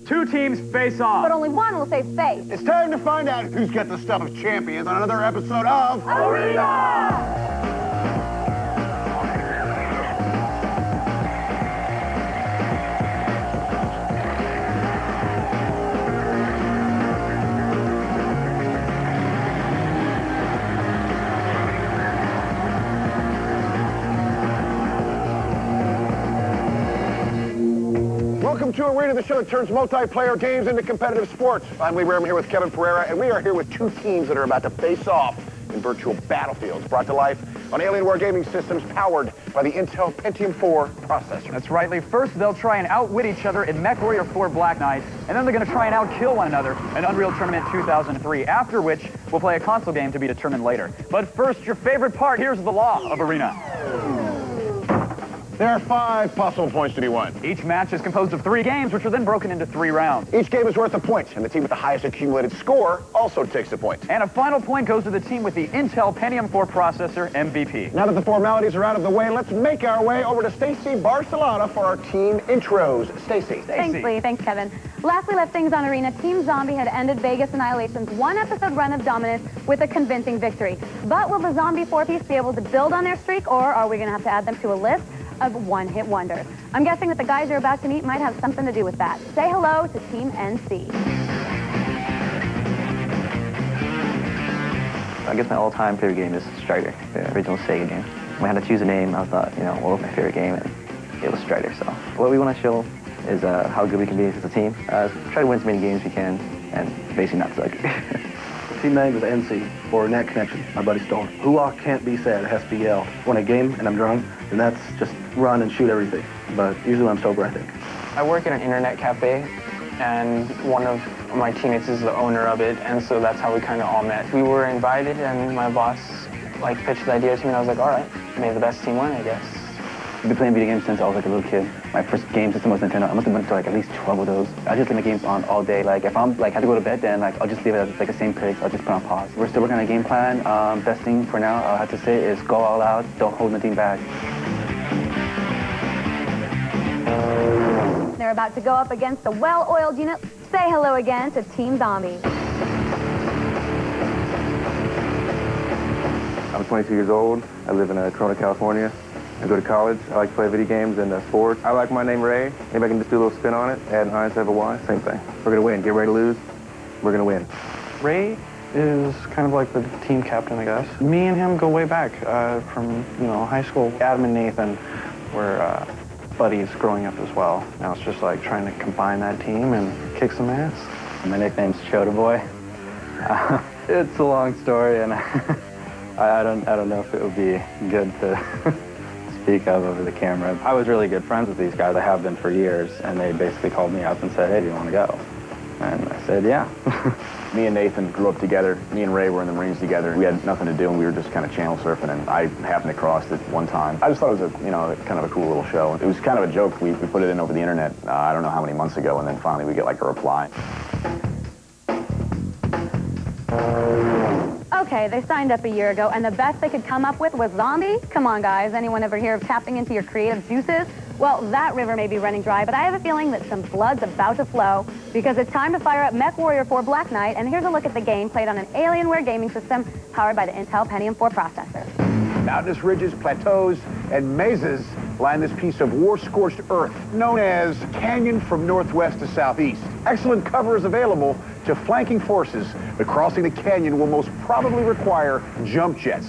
Two teams face off. But only one will say face. It's time to find out who's got the stuff of champions on another episode of Arena! Welcome to Arena, the show that turns multiplayer games into competitive sports. I'm Lee Rare, I'm here with Kevin Pereira, and we are here with two teams that are about to face off in virtual battlefields, brought to life on Alienware gaming systems powered by the Intel Pentium 4 processor. That's right, Lee. First, they'll try and outwit each other in MechWarrior 4 Black Knight, and then they're going to try and outkill one another in Unreal Tournament 2003, after which we'll play a console game to be determined later. But first, your favorite part. Here's the law of Arena. There are 5 possible points to be won. Each match is composed of 3 games, which are then broken into 3 rounds. Each game is worth a point, and the team with the highest accumulated score also takes a point. And a final point goes to the team with the Intel Pentium 4 processor, MVP. Now that the formalities are out of the way, let's make our way over to Stacy Barcelona for our team intros. Stacy. Thanks, Lee. Thanks, Kevin. Last we left things on Arena, Team Zombie had ended Vegas Annihilation's 1-episode run of dominance with a convincing victory. But will the Zombie 4-piece be able to build on their streak, or are we going to have to add them to a list of one-hit wonders? I'm guessing that the guys you're about to meet might have something to do with that. Say hello to Team NC. I guess my all-time favorite game is Strider, the original Sega game. When I had to choose a name, I thought, what was my favorite game? And it was Strider. So what we want to show is how good we can be as a team. Try to win as many games as we can, and basically not suck. Team name is NC, or Net Connection, my buddy Storm. Hula can't be said, it has to be yelled. When I game and I'm drunk, then that's just run and shoot everything. But usually when I'm sober, I think. I work at an internet cafe, and one of my teammates is the owner of it, and so that's how we kind of all met. We were invited, and my boss pitched the idea to me, and I was like, all right, may the best team win, I guess. I've been playing video games since I was a little kid. My first game system was Nintendo. I must have went to at least 12 of those. I just leave my games on all day. If I'm had to go to bed, then I'll just leave it at the same place. I'll just put on pause. We're still working on a game plan. Best thing for now, I'll have to say, is go all out. Don't hold nothing back. They're about to go up against a well-oiled unit. Say hello again to Team Zombie. I'm 22 years old. I live in Corona, California. I go to college. I like to play video games and sports. I like my name, Ray. Maybe I can just do a little spin on it, add an I instead of a Y, same thing. We're going to win. Get ready to lose. We're going to win. Ray is kind of like the team captain, I guess. Me and him go way back from, high school. Adam and Nathan were buddies growing up as well. Now it's just trying to combine that team and kick some ass. My nickname's Chota Boy. It's a long story, and I don't know if it would be good to speak of over the camera. I was really good friends with these guys. I have been for years, and they basically called me up and said, hey, do you want to go? And I said, yeah. Me and Nathan grew up together. Me and Ray were in the Marines together. We had nothing to do, and we were just kind of channel surfing, and I happened to cross it one time. I just thought it was kind of a cool little show. It was kind of a joke. We put it in over the internet, I don't know how many months ago, and then finally we get a reply. Okay, they signed up a year ago, and the best they could come up with was Zombie? Come on, guys. Anyone ever hear of tapping into your creative juices? Well, that river may be running dry, but I have a feeling that some blood's about to flow, because it's time to fire up MechWarrior 4 Black Knight, and here's a look at the game played on an Alienware gaming system powered by the Intel Pentium 4 processor. Mountainous ridges, plateaus, and mesas line this piece of war-scorched earth known as Canyon from northwest to southeast. Excellent cover is available to flanking forces, but crossing the canyon will most probably require jump jets.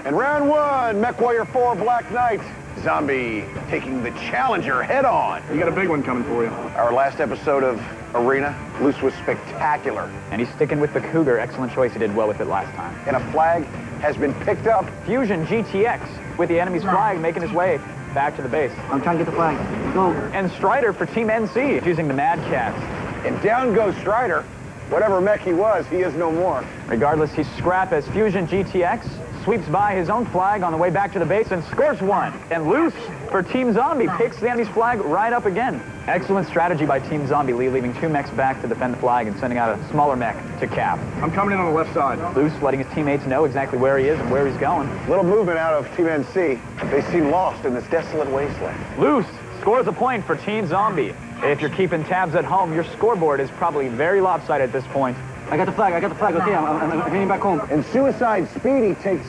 And round 1, MechWarrior 4 Black Knight. Zombie taking the challenger head on. You got a big one coming for you. Our last episode of Arena, Luce was spectacular. And he's sticking with the Cougar. Excellent choice. He did well with it last time. And a flag has been picked up. Fusion GTX with the enemy's flag making his way back to the base. I'm trying to get the flag. Go. And Strider for Team NC using the Mad Cats. And down goes Strider. Whatever mech he was, he is no more. Regardless, he's scrap as Fusion GTX sweeps by his own flag on the way back to the base and scores one. And Luce for Team Zombie picks the enemy's flag right up again. Excellent strategy by Team Zombie, Lee, leaving 2 mechs back to defend the flag and sending out a smaller mech to cap. I'm coming in on the left side. Luce letting his teammates know exactly where he is and where he's going. Little movement out of Team NC. They seem lost in this desolate wasteland. Luce scores a point for Team Zombie. If you're keeping tabs at home, your scoreboard is probably very lopsided at this point. I got the flag. Okay, I'm heading back home. And Suicide Speedy takes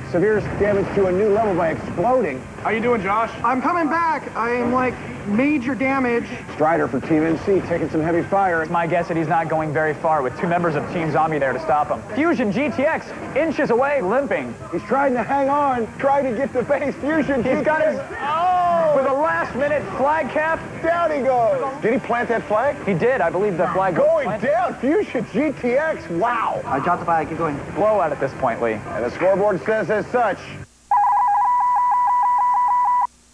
severe damage to a new level by exploding. How you doing, Josh? I'm coming back. I am like major damage. Strider for Team NC taking some heavy fire. It's my guess that he's not going very far with 2 members of Team Zombie there to stop him. Fusion GTX inches away, limping. He's trying to hang on, trying to get the base. Fusion, He's got his... With a last-minute flag cap. down he goes. Did he plant that flag? He did. I believe the flag was Going planted. down, Fusion GTX, wow. I dropped the flag. Keep going. Blowout at this point, Lee. And the scoreboard says as such.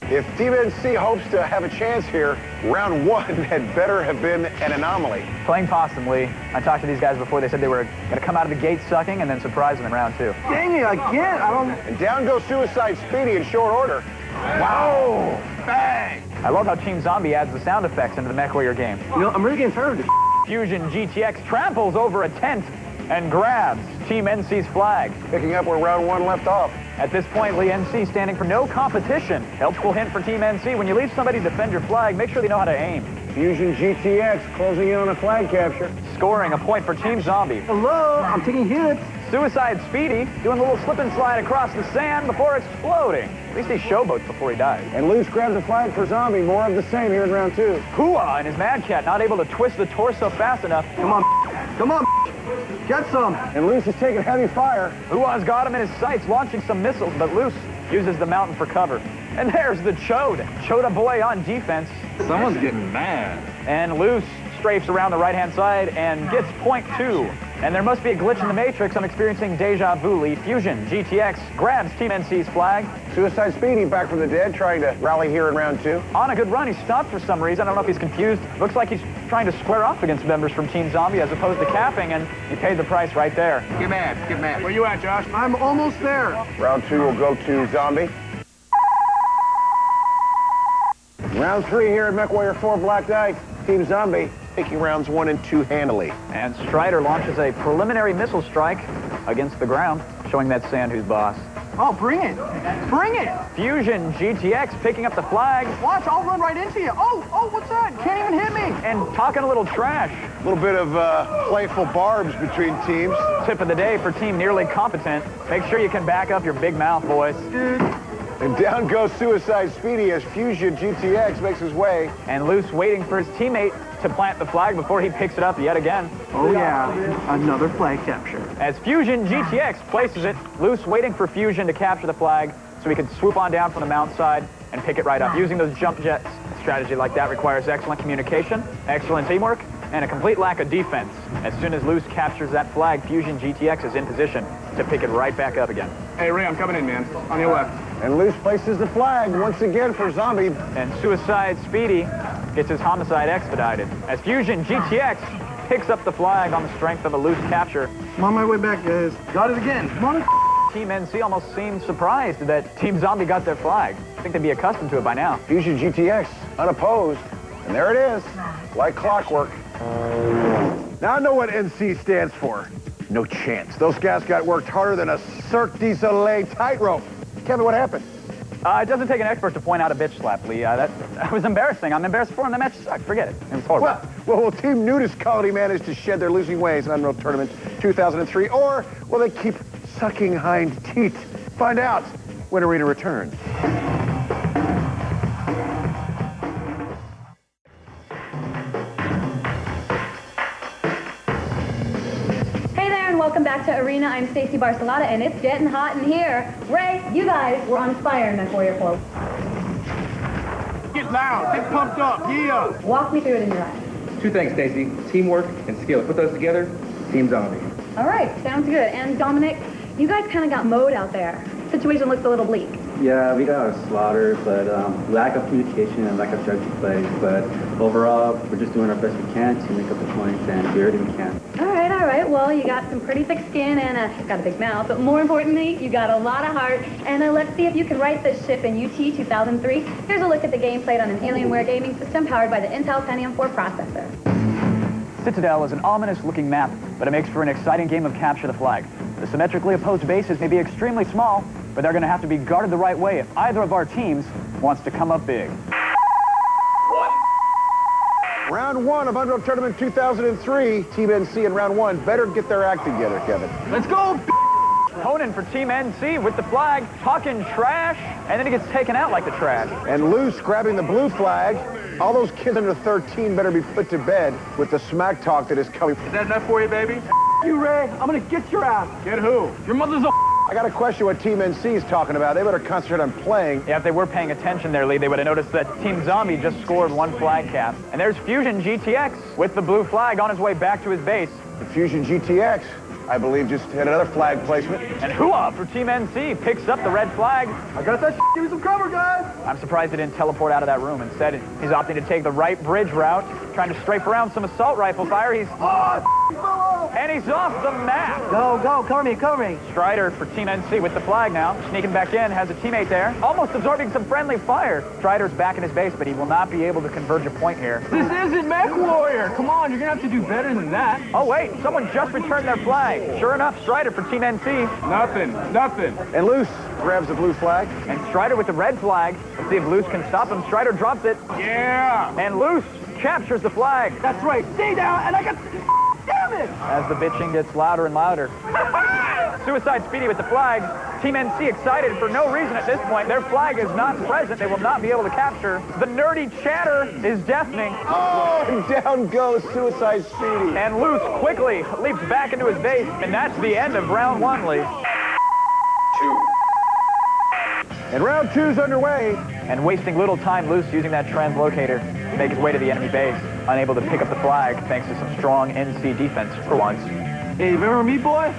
If Team NC hopes to have a chance here, round 1 had better have been an anomaly. Playing possum, Lee. I talked to these guys before. They said they were going to come out of the gate sucking and then surprise them in round 2. Dang it, again. I don't... And down goes Suicide Speedy in short order. Wow! Bang! I love how Team Zombie adds the sound effects into the MechWarrior game. You know, I'm really getting tired of this. Fusion GTX tramples over a tent and grabs Team NC's flag. Picking up where round 1 left off. At this point, Lee, NC standing for no competition. Helpful hint for Team NC, when you leave somebody defend your flag, make sure they know how to aim. Fusion GTX closing in on a flag capture. Scoring a point for Team Zombie. Hello, I'm taking hits. Suicide Speedy doing a little slip and slide across the sand before exploding. At least he showboats before he dies. And Loose grabs a flag for Zombie. More of the same here in round 2. Hua and his Mad Cat not able to twist the torso fast enough. Come on. Come on. Get some. And Loose is taking heavy fire. Hua's got him in his sights, launching some missiles, but Loose uses the mountain for cover. And there's the Chode. Choda boy on defense. Someone's getting mad. And Loose strafes around the right-hand side and gets point 2. And there must be a glitch in the Matrix. I'm experiencing deja vu. Lee. Fusion GTX grabs Team NC's flag. Suicide Speedy back from the dead, trying to rally here in round 2. On a good run, he stopped for some reason. I don't know if he's confused. Looks like he's trying to square off against members from Team Zombie as opposed to capping, and he paid the price right there. Get mad. Where you at, Josh? I'm almost there. Round 2 will go to Zombie. Round 3 here at MechWarrior 4 Black Knight. Team Zombie taking rounds 1 and 2 handily. And Strider launches a preliminary missile strike against the ground, showing that sand who's boss. Oh, bring it. Bring it. Fusion GTX picking up the flag Watch, I'll run right into you. Oh, what's that? Can't even hit me. and talking a little trash. A little bit of playful barbs between teams. Tip of the day for Team Nearly Competent. Make sure you can back up your big mouth, boys. And down goes Suicide Speedy as Fusion GTX makes his way. And Loose waiting for his teammate to plant the flag before he picks it up yet again. Oh, yeah. Another flag capture. As Fusion GTX places it, Loose waiting for Fusion to capture the flag so he can swoop on down from the mount side and pick it right up. Using those jump jets, strategy like that requires excellent communication, excellent teamwork, and a complete lack of defense. As soon as Loose captures that flag, Fusion GTX is in position to pick it right back up again. Hey, Ray, I'm coming in, man. On your left. And Loose places the flag once again for Zombie. And Suicide Speedy gets his homicide expedited. As Fusion GTX picks up the flag on the strength of a Loose capture. I'm on my way back, guys. Got it again. Come on. Team NC almost seemed surprised that Team Zombie got their flag. I think they'd be accustomed to it by now. Fusion GTX unopposed. And there it is, like clockwork. Now I know what NC stands for. No chance. Those guys got worked harder than a Cirque du Soleil tightrope. Kevin, what happened? It doesn't take an expert to point out a bitch slap, Lee. That was embarrassing. I'm embarrassed for him. The match sucked. Forget it. It was horrible. Well, will Team Nudist Colony manage to shed their losing ways in Unreal Tournament 2003, or will they keep sucking hind teeth? Find out when Arena returns. Welcome back to Arena. I'm Stacey Barcelata, and it's getting hot in here. Ray, you guys were on fire in MechWarrior 4. Get loud. Get pumped up. Yeah. Walk me through it in your eyes. 2 things, Stacey. Teamwork and skill. Put those together, Team Zombie. All right, sounds good. And Dominic, you guys kind of got mowed out there. Situation looks a little bleak. Yeah, we got slaughtered, but lack of communication and lack of strategy plays. But overall, we're just doing our best we can to make up the points and do everything we can. All right. Well, you got some pretty thick skin and got a big mouth, but more importantly, you got a lot of heart. And let's see if you can right this ship in UT 2003. Here's a look at the game played on an Alienware gaming system powered by the Intel Pentium 4 processor. Citadel is an ominous-looking map, but it makes for an exciting game of capture the flag. The symmetrically opposed bases may be extremely small, but they're going to have to be guarded the right way if either of our teams wants to come up big. Round one of Unreal Tournament 2003. Team NC in round one better get their act together, Kevin. Let's go! Conan for Team NC with the flag, talking trash, and then he gets taken out like the trash. And Luce grabbing the blue flag. All those kids under 13 better be put to bed with the smack talk that is coming. Is that enough for you, baby? You, Ray. I'm gonna get your ass. Get who? Your mother's a I got a question what Team NC is talking about. They better concentrate on playing. Yeah, if they were paying attention there, Lee, they would have noticed that Team Zombie just scored one flag cap. And there's Fusion GTX with the blue flag on his way back to his base. The Fusion GTX, I believe, just had another flag placement. And Hua for Team NC picks up the red flag. I got that. Give me some cover, guys. I'm surprised he didn't teleport out of that room. Instead, he's opting to take the right bridge route, trying to strafe around some assault rifle fire. And he's off the map. Go, cover me, cover me. Strider for Team NC with the flag now. Sneaking back in, has a teammate there. Almost absorbing some friendly fire. Strider's back in his base, but he will not be able to converge a point here. This isn't MechWarrior. Come on, you're gonna have to do better than that. Oh, wait, someone just returned their flag. Sure enough, Strider for Team NC. Nothing. And Luce grabs the blue flag. And Strider with the red flag. Let's see if Luce can stop him. Strider drops it. Yeah. And Luce captures the flag. That's right. Stay down, and I got. Damn it! As the bitching gets louder and louder. Suicide Speedy with the flag. Team NC excited for no reason at this point. Their flag is not present. They will not be able to capture. The nerdy chatter is deafening. Oh, and down goes Suicide Speedy. And Luce quickly leaps back into his base, and that's the end of round one, Lee. And round two's underway. And wasting little time, Luce using that translocator to make his way to the enemy base, unable to pick up the flag thanks to some strong NC defense for once. Hey, you remember me, boy?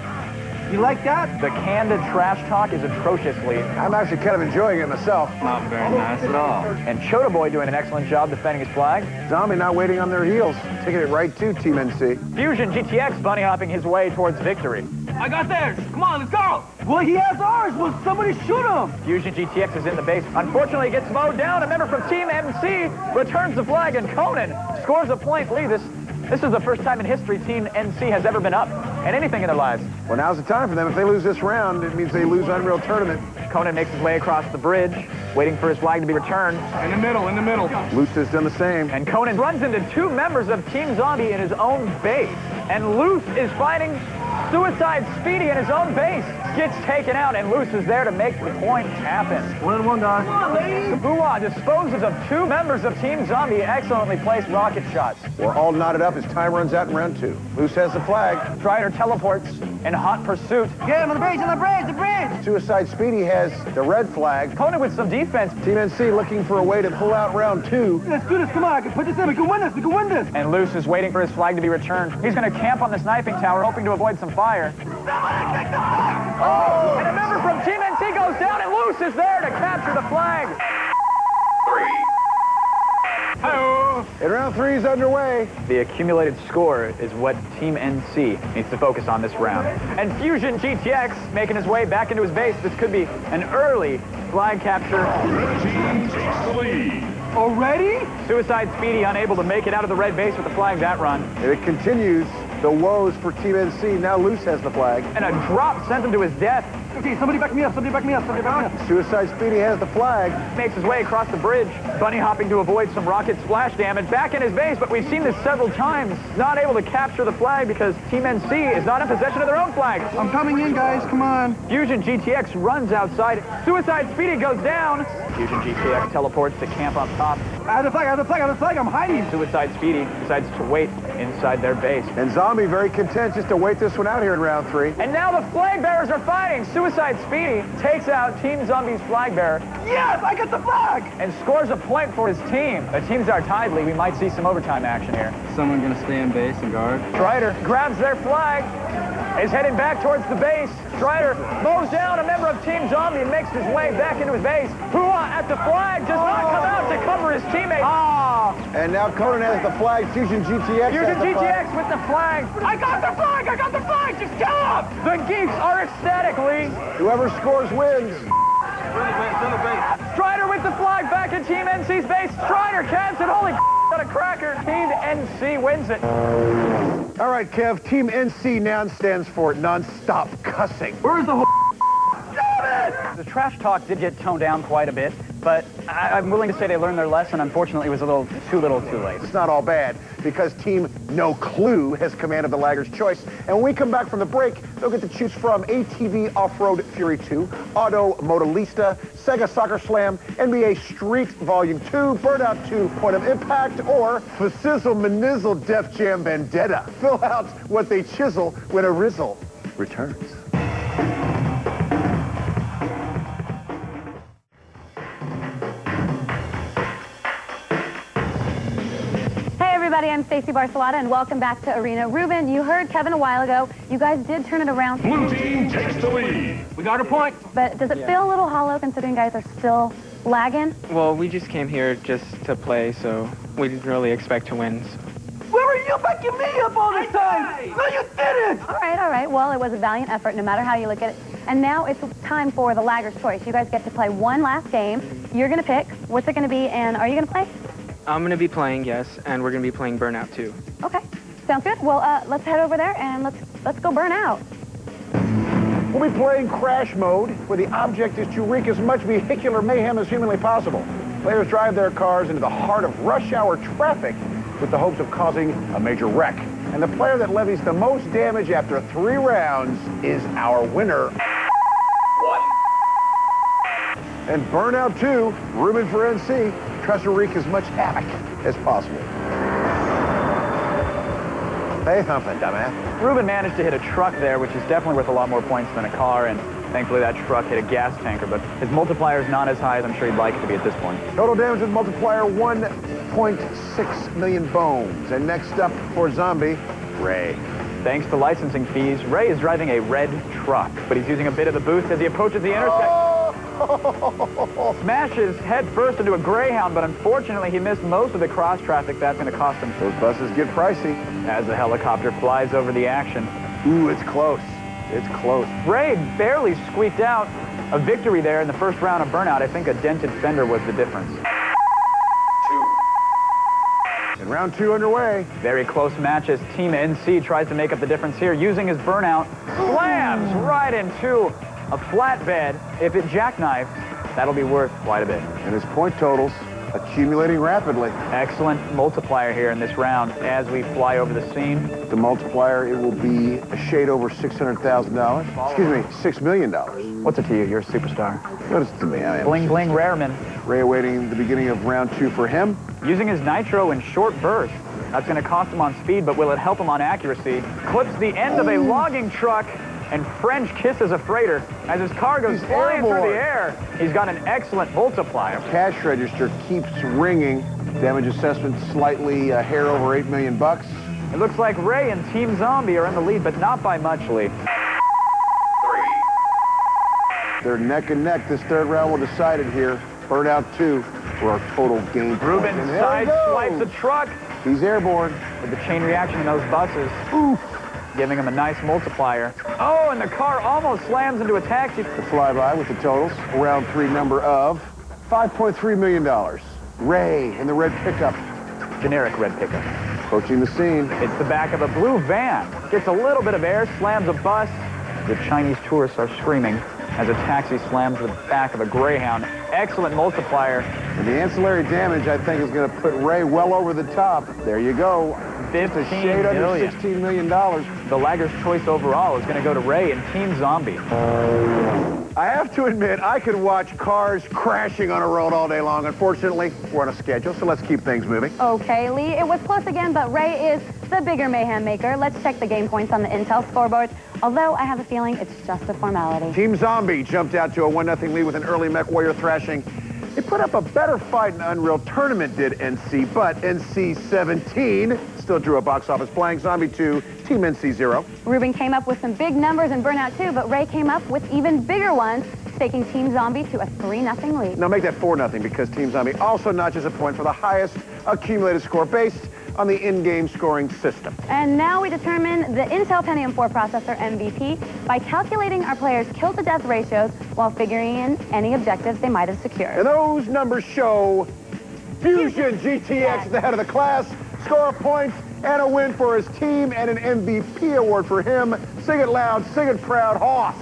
You like that? The candid trash talk is atrocious, Lee. I'm actually kind of enjoying it myself. Not very nice at all. And Chota Boy doing an excellent job defending his flag. Zombie not waiting on their heels, taking it right to Team NC. Fusion GTX bunny hopping his way towards victory. I got theirs. Come on, let's go. Well, he has ours. Will somebody shoot him? Fusion GTX is in the base. Unfortunately, he gets mowed down. A member from Team MC returns the flag, and Conan scores a point. Lee, this is the first time in history Team NC has ever been up in anything in their lives. Well, now's the time for them. If they lose this round, it means they lose Unreal Tournament. Conan makes his way across the bridge, waiting for his flag to be returned. In the middle. Luce has done the same. And Conan runs into two members of Team Zombie in his own base. And Luce is fighting Suicide Speedy in his own base. Gets taken out, and Luce is there to make the point happen. 1-1, guys. Come on, ladies. Bua disposes of two members of Team Zombie, excellently placed rocket shots. We're all knotted up as time runs out in round two. Luce has the flag. Strider teleports in hot pursuit. Get him on the bridge. Suicide Speedy has the red flag. Conan with some defense. Team NC looking for a way to pull out round two. Let's do this. Come on, I can put this in. We can win this. And Luce is waiting for his flag to be returned. He's going to camp on the sniping tower, hoping to avoid some fire. Oh! And a member from Team NC goes down, and Luce is there to capture the flag. And round three is underway. The accumulated score is what Team NC needs to focus on this round. And Fusion GTX making his way back into his base. This could be an early flag capture. Already? Suicide Speedy unable to make it out of the red base with the flag that run. And it continues. The woes for Team NC. Now Luce has the flag. And a drop sent him to his death. Okay, somebody back me up. Suicide Speedy has the flag. Makes his way across the bridge, bunny hopping to avoid some rocket splash damage. Back in his base, but we've seen this several times. Not able to capture the flag because Team NC is not in possession of their own flag. I'm coming in, guys. Come on. Fusion GTX runs outside. Suicide Speedy goes down. Fusion GTX teleports to camp up top. I have the flag. I'm hiding. Suicide Speedy decides to wait inside their base. And Zombie very content just to wait this one out here in round three. And now the flag bearers are fighting. Suicide Speedy takes out Team Zombie's flag bearer. Yes, I got the flag. And scores a point for his team. The teams are tied, Lee. We might see some overtime action here. Someone gonna stay in base and guard? Strider grabs their flag, is heading back towards the base. Strider mows down a member of Team Zombie and makes his way back into his base. Hua at the flag does not come out to cover his teammate. And now Conan has the flag. Fusion GTX Fusion has the GTX flag. with the flag. I got the flag. Just kill him. The geeks are ecstatic, Lee. Whoever scores wins. Strider with the flag back in Team NC's base. Strider caps it. Holy what a cracker. Team NC wins it. All right, Kev. Team NC now stands for non-stop cussing. Where's the whole? The trash talk did get toned down quite a bit. but I'm willing to say they learned their lesson. Unfortunately, it was a little too late. It's not all bad, because Team No Clue has command of the Lagger's Choice. And when we come back from the break, they'll get to choose from ATV Off-Road Fury 2, Auto Modelista, Sega Soccer Slam, NBA Street Volume 2, Burnout 2, Point of Impact, or Facizzle Manizzle Def Jam Vendetta. Fill out what they chisel when a Rizzle returns. Hey everybody, I'm Stacey Barcelata and welcome back to Arena. Ruben, you heard Kevin a while ago. You guys did turn it around. Blue team takes the lead. We got a point. But does it feel a little hollow considering you guys are still lagging? Well, we just came here just to play, so we didn't really expect to win. Where were you backing me up all this time? No, you didn't. All right. Well, it was a valiant effort no matter how you look at it. And now it's time for the Lagger's Choice. You guys get to play one last game. You're going to pick. What's it going to be, and are you going to play? I'm going to be playing, yes, and we're going to be playing Burnout too. Okay, sounds good. Well, let's head over there and let's go burn out. We'll be playing Crash Mode, where the object is to wreak as much vehicular mayhem as humanly possible. Players drive their cars into the heart of rush hour traffic with the hopes of causing a major wreck. And the player that levies the most damage after 3 rounds is our winner. And Burnout 2, Ruben for NC, tries to wreak as much havoc as possible. Hey, humping, dumbass. Ruben managed to hit a truck there, which is definitely worth a lot more points than a car, and thankfully that truck hit a gas tanker, but his multiplier is not as high as I'm sure he'd like it to be at this point. Total damage with multiplier 1.6 million bones. And next up for Zombie, Ray. Thanks to licensing fees, Ray is driving a red truck, but he's using a bit of the boost as he approaches the intersection. Smashes head first into a Greyhound, but unfortunately he missed most of the cross traffic. That's going to cost him. Those buses get pricey. As the helicopter flies over the action. Ooh, it's close. It's close. Ray barely squeaked out a victory there in the first round of Burnout. I think a dented fender was the difference. And round 2 underway. Very close match as Team NC tries to make up the difference here using his Burnout. Slams right into a flatbed. If it jackknifes, that'll be worth quite a bit. And his point totals accumulating rapidly. Excellent multiplier here in this round as we fly over the scene. The multiplier, it will be a shade over $600,000. Excuse me, $6 million. What's it to you? You're a superstar. What is it to me? I am. Bling, bling, Rareman. Ray awaiting the beginning of round 2 for him. Using his nitro in short bursts. That's going to cost him on speed, but will it help him on accuracy? Clips the end of a logging truck and French kisses a freighter as his car goes flying through the air. He's got an excellent multiplier. Cash register keeps ringing. Damage assessment slightly a hair over $8 million. It looks like Ray and Team Zombie are in the lead, but not by much, Lee. They're neck and neck. This third round will decide it here. Burnout 2 for our total game. Ruben sideswipes the truck. He's airborne. With the chain reaction in those buses. Oof. Giving him a nice multiplier. Oh, and the car almost slams into a taxi. The flyby with the totals. Round 3 number of $5.3 million. Ray in the red pickup. Generic red pickup. Approaching the scene. It's the back of a blue van. Gets a little bit of air, slams a bus. The Chinese tourists are screaming as a taxi slams the back of a Greyhound. Excellent multiplier. And the ancillary damage, I think, is going to put Ray well over the top. There you go. 15 shade under million. $16 million. The Lagger's Choice overall is going to go to Ray and Team Zombie. I have to admit, I could watch cars crashing on a road all day long. Unfortunately, we're on a schedule, so let's keep things moving. Okay, Lee, it was close again, but Ray is the bigger mayhem maker. Let's check the game points on the Intel scoreboard, although I have a feeling it's just a formality. Team Zombie jumped out to a 1-0 lead with an early MechWarrior thrashing. They put up a better fight in Unreal Tournament, did NC, but NC 17 still drew a box office playing. Zombie 2, Team NC 0. Ruben came up with some big numbers in Burnout 2, but Ray came up with even bigger ones, taking Team Zombie to a 3-0 lead. Now make that 4-0 because Team Zombie also notches a point for the highest accumulated score based on the in-game scoring system. And now we determine the Intel Pentium 4 processor MVP by calculating our players' kill-to-death ratios while figuring in any objectives they might have secured. And those numbers show Fusion GTX at the head of the class, score of points, and a win for his team, and an MVP award for him. Sing it loud, sing it proud, Hoss.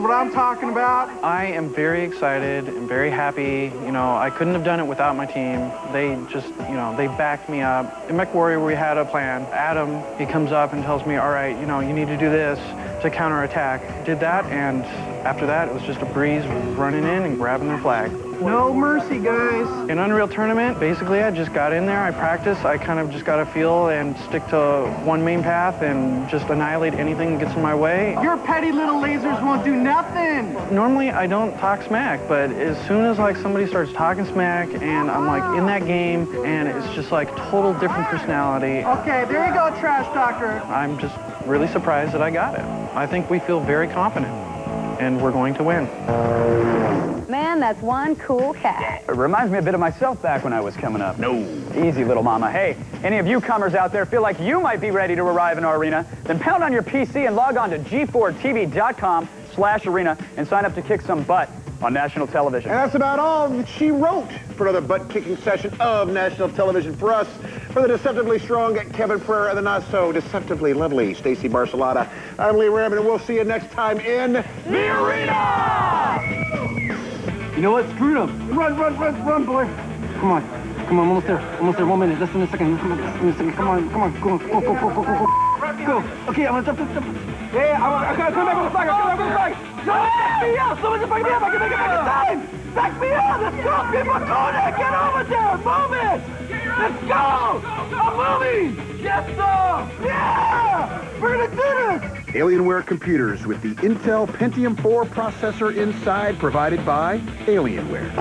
what I'm talking about. I am very excited and very happy. You know, I couldn't have done it without my team. They just, you know, they backed me up. In MechWarrior, we had a plan. Adam, he comes up and tells me, all right, you know, you need to do this to counterattack. Did that, and after that, it was just a breeze running in and grabbing their flag. No mercy, guys. In Unreal Tournament, basically, I just got in there, I practiced, I kind of just got to feel and stick to one main path and just annihilate anything that gets in my way. Your petty little lasers won't do nothing. Normally, I don't talk smack, but as soon as like somebody starts talking smack and I'm like in that game and it's just like total different personality. Okay, there you go, trash talker. I'm just really surprised that I got it. I think we feel very confident and we're going to win. Man, that's one cool cat. It reminds me a bit of myself back when I was coming up. No. Easy, little mama. Hey, any of you comers out there feel like you might be ready to arrive in our arena? Then pound on your PC and log on to G4TV.com/arena and sign up to kick some butt on national television. And that's about all that she wrote for another butt-kicking session of national television for us. For the deceptively strong Kevin Pereira and the not-so-deceptively lovely Stacy Barcelona, I'm Lee Raymond, and we'll see you next time in the arena! You know what? Screw them. Run, boy. Come on, almost there. 1 minute, less than a second. Come on, go. Go. Okay, I'm gonna jump. Yeah, I gotta come back with the flag. No, back me up. Someone's backing me up. I can make it back in time. Back me up. Let's go. People doing it. Get over there. Move it. Let's go. I'm moving. Yes, sir. Yeah. We're gonna do this. Alienware computers with the Intel Pentium 4 processor inside, provided by Alienware.